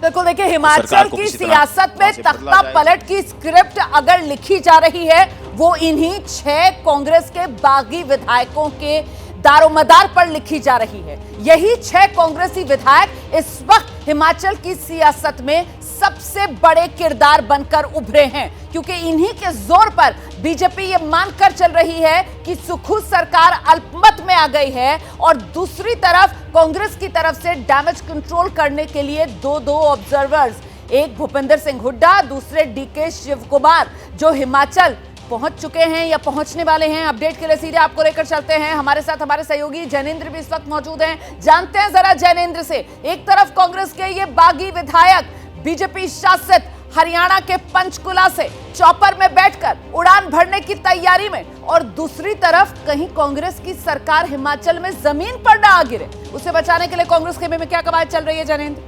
देखो देखिए, हिमाचल की सियासत में तख्ता पलट की स्क्रिप्ट अगर लिखी जा रही है वो इन्हीं 6 कांग्रेस के बागी विधायकों के दारोमदार पर लिखी जा रही है। यही 6 कांग्रेसी विधायक इस वक्त हिमाचल की सियासत में सबसे बड़े किरदार बनकर उभरे हैं, क्योंकि इन्हीं के जोर पर बीजेपी ये मानकर चल रही है कि सुक्खू सरकार अल्पमत में आ गई है, और दूसरी तरफ कांग्रेस की तरफ से डैमेज कंट्रोल करने के लिए दो ऑब्जर्वर्स, एक भूपेंद्र सिंह हुड्डा, दूसरे डीके शिव कुमार, जो हिमाचल पहुंच चुके हैं या पहुंचने वाले हैं। अपडेट के लिए सीधे आपको लेकर चलते हैं। हमारे साथ हमारे सहयोगी जैनेंद्र भी इस वक्त मौजूद हैं। जानते हैं जरा जैनेंद्र से, एक तरफ कांग्रेस के ये बागी विधायक बीजेपी शासित हरियाणा के पंचकुला से चॉपर में बैठकर उड़ान भरने की तैयारी में, और दूसरी तरफ कहीं कांग्रेस की सरकार हिमाचल में जमीन पर ना आ गिरे, उसे बचाने के लिए कांग्रेस खेमे में क्या कवायद चल रही है जैनेंद्र?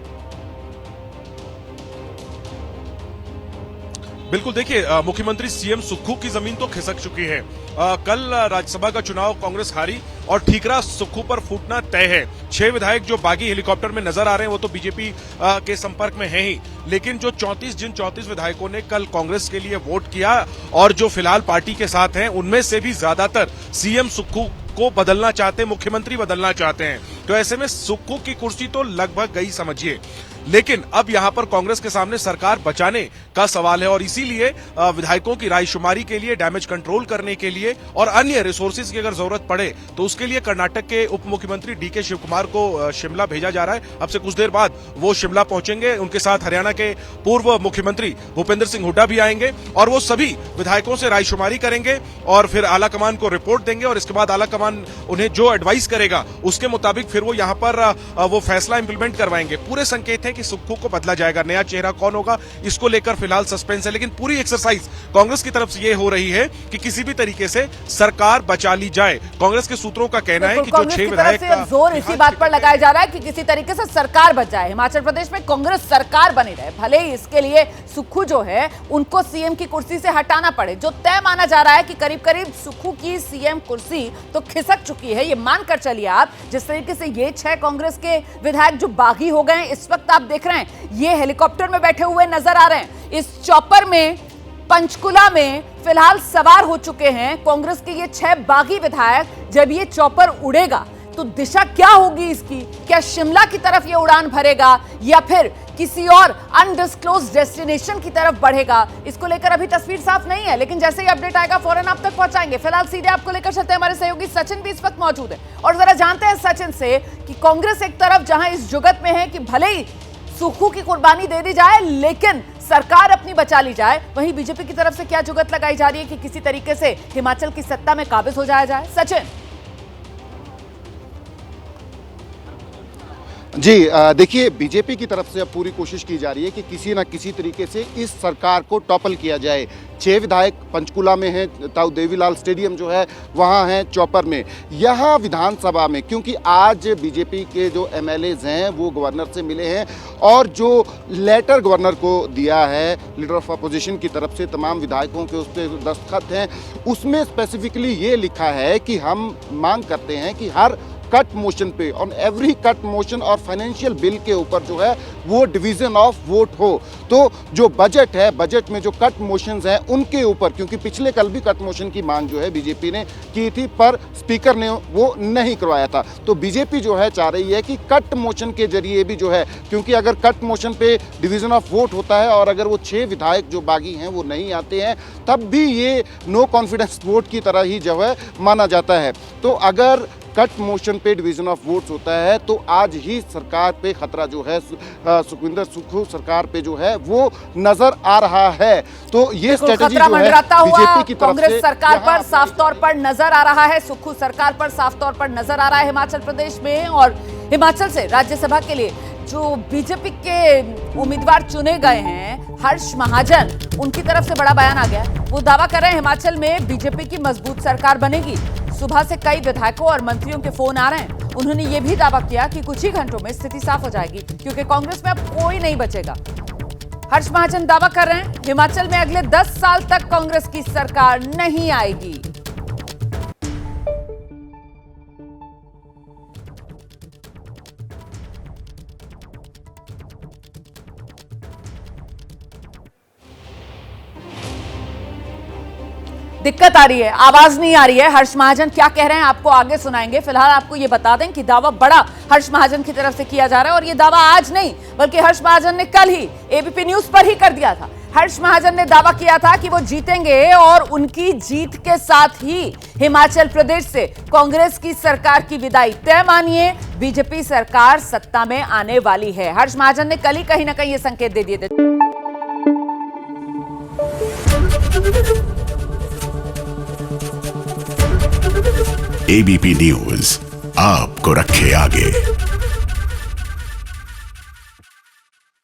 बिल्कुल, देखिए मुख्यमंत्री सीएम सुक्खू की जमीन तो खिसक चुकी है। कल राज्यसभा का चुनाव कांग्रेस हारी और ठीकरा सुक्खू पर फूटना तय है। 6 विधायक जो बागी हेलीकॉप्टर में नजर आ रहे हैं वो तो बीजेपी के संपर्क में है ही, लेकिन जो 34 विधायकों ने कल कांग्रेस के लिए वोट किया और जो फिलहाल पार्टी के साथ हैं, उनमें से भी ज्यादातर सीएम सुक्खू को बदलना चाहते हैं, मुख्यमंत्री बदलना चाहते हैं। तो ऐसे में सुक्खू की कुर्सी तो लगभग गई समझिए, लेकिन अब यहां पर कांग्रेस के सामने सरकार बचाने का सवाल है, और इसीलिए विधायकों की रायशुमारी के लिए, डैमेज कंट्रोल करने के लिए और अन्य रिसोर्सेज की अगर जरूरत पड़े तो उसके लिए कर्नाटक के उप मुख्यमंत्री डीके शिव कुमार को शिमला भेजा जा रहा है। अब से कुछ देर बाद वो शिमला पहुंचेंगे। उनके साथ हरियाणा के पूर्व मुख्यमंत्री भूपेंद्र सिंह हुड्डा भी आएंगे और वो सभी विधायकों से रायशुमारी करेंगे और फिर आलाकमान को रिपोर्ट देंगे, और इसके बाद आलाकमान उन्हें जो एडवाइस करेगा उसके मुताबिक फिर वो यहां पर वो फैसला इंप्लीमेंट करवाएंगे। पूरे संकेत है कि सुक्खू को बदला जाएगा। नया चेहरा कौन होगा इसको लेकर फिलहाल सस्पेंस है, लेकिन पूरी एक्सरसाइज कांग्रेस की तरफ से ये हो रही है कि किसी भी तरीके से सरकार बचा ली जाए। कांग्रेस के सूत्रों का कहना है कि जो 6 विधायक का जोर इसी बात पर लगाया जा रहा है कि किसी तरीके से सरकार बच जाए, हिमाचल प्रदेश में कांग्रेस सरकार बनी रहे, भले ही इसके लिए सुक्खू जो है उनको सीएम की कुर्सी से हटाना पड़े। जो तय माना जा रहा है कि करीब करीब सुक्खू की सीएम कुर्सी तो खिसक चुकी है, ये मानकर चलिए आप। जिस तरीके से ये 6 कांग्रेस के विधायक जो बागी हो गए, इस वक्त आप देख रहे हैं ये हेलीकॉप्टर में बैठे हुए नजर आ रहे हैं। इस चॉपर में पंचकुला में फिलहाल सवार हो चुके हैं कांग्रेस के ये 6 बागी विधायक। जब ये चॉपर उड़ेगा तो दिशा क्या होगी इसकी? क्या शिमला की तरफ ये उड़ान भरेगा या फिर किसी और अनडिस्क्लोज डेस्टिनेशन की तरफ बढ़ेगा? इसको लेकर अभी तस्वीर साफ नहीं है, लेकिन जैसे ही अपडेट आएगा फौरन आप तक पहुंचाएंगे। फिलहाल सीधे आपको लेकर चलते हैं, हमारे सहयोगी सचिन भी इस वक्त मौजूद है, और जरा जानते हैं सचिन से कि कांग्रेस एक तरफ जहां इस जुगत में है कि भले ही सुक्खू की कुर्बानी दे दी जाए लेकिन सरकार अपनी बचा ली जाए, वहीं बीजेपी की तरफ से क्या जुगत लगाई जा रही है कि किसी तरीके से हिमाचल की सत्ता में काबिज हो जाया जाए? सचिन जी, देखिए बीजेपी की तरफ से अब पूरी कोशिश की जा रही है कि किसी न किसी तरीके से इस सरकार को टॉपल किया जाए। 6 विधायक पंचकुला में हैं, ताऊ देवीलाल स्टेडियम जो है वहाँ हैं, चॉपर में, यहाँ विधानसभा में, क्योंकि आज बीजेपी के जो एमएलएज हैं वो गवर्नर से मिले हैं, और जो लेटर गवर्नर को दिया है लीडर ऑफ अपोजिशन की तरफ से तमाम विधायकों के उस पर दस्तखत हैं, उसमें स्पेसिफिकली ये लिखा है कि हम मांग करते हैं कि हर कट मोशन पे, ऑन एवरी कट मोशन और फाइनेंशियल बिल के ऊपर जो है वो डिवीजन ऑफ वोट हो। तो जो बजट है, बजट में जो कट मोशंस हैं उनके ऊपर, क्योंकि पिछले कल भी कट मोशन की मांग जो है बीजेपी ने की थी पर स्पीकर ने वो नहीं करवाया था। तो बीजेपी जो है चाह रही है कि कट मोशन के जरिए भी जो है, क्योंकि अगर कट मोशन पे डिवीजन ऑफ वोट होता है और अगर वो 6 विधायक जो बागी हैं वो नहीं आते हैं, तब भी ये नो कॉन्फिडेंस वोट की तरह ही जो है माना जाता है। तो अगर कट मोशन पे डिवीजन ऑफ वोट्स होता है तो आज ही सरकार पे खतरा जो है सुक्खू सरकार पे जो है वो नजर आ रहा है। तो ये स्ट्रेटजी जो है बीजेपी की तरफ कांग्रेस से सरकार पर साफ तौर पर नजर आ रहा है, सुक्खू सरकार पर साफ तौर पर नजर आ रहा है हिमाचल प्रदेश में। और हिमाचल से राज्यसभा के लिए जो बीजेपी के उम्मीदवार चुने गए हैं हर्ष महाजन, उनकी तरफ से बड़ा बयान आ गया। वो दावा कर रहे हैं हिमाचल में बीजेपी की मजबूत सरकार बनेगी। सुबह से कई विधायकों और मंत्रियों के फोन आ रहे हैं। उन्होंने ये भी दावा किया कि कुछ ही घंटों में स्थिति साफ हो जाएगी, क्योंकि कांग्रेस में अब कोई नहीं बचेगा। हर्ष महाजन दावा कर रहे हैं हिमाचल में अगले 10 साल तक कांग्रेस की सरकार नहीं आएगी। दिक्कत आ रही है, आवाज नहीं आ रही है। हर्ष महाजन क्या कह रहे हैं आपको आगे सुनाएंगे। फिलहाल आपको ये बता दें कि दावा बड़ा हर्ष महाजन की तरफ से किया जा रहा है और ये दावा आज नहीं बल्कि हर्ष महाजन ने कल ही एबीपी न्यूज पर ही कर दिया था। हर्ष महाजन ने दावा किया था कि वो जीतेंगे और उनकी जीत के साथ ही हिमाचल प्रदेश से कांग्रेस की सरकार की विदाई तय। मानिए बीजेपी सरकार सत्ता में आने वाली है। हर्ष महाजन ने कल ही कहीं ना कहीं ये संकेत दे दिए थे। एबीपी न्यूज आपको रखे आगे।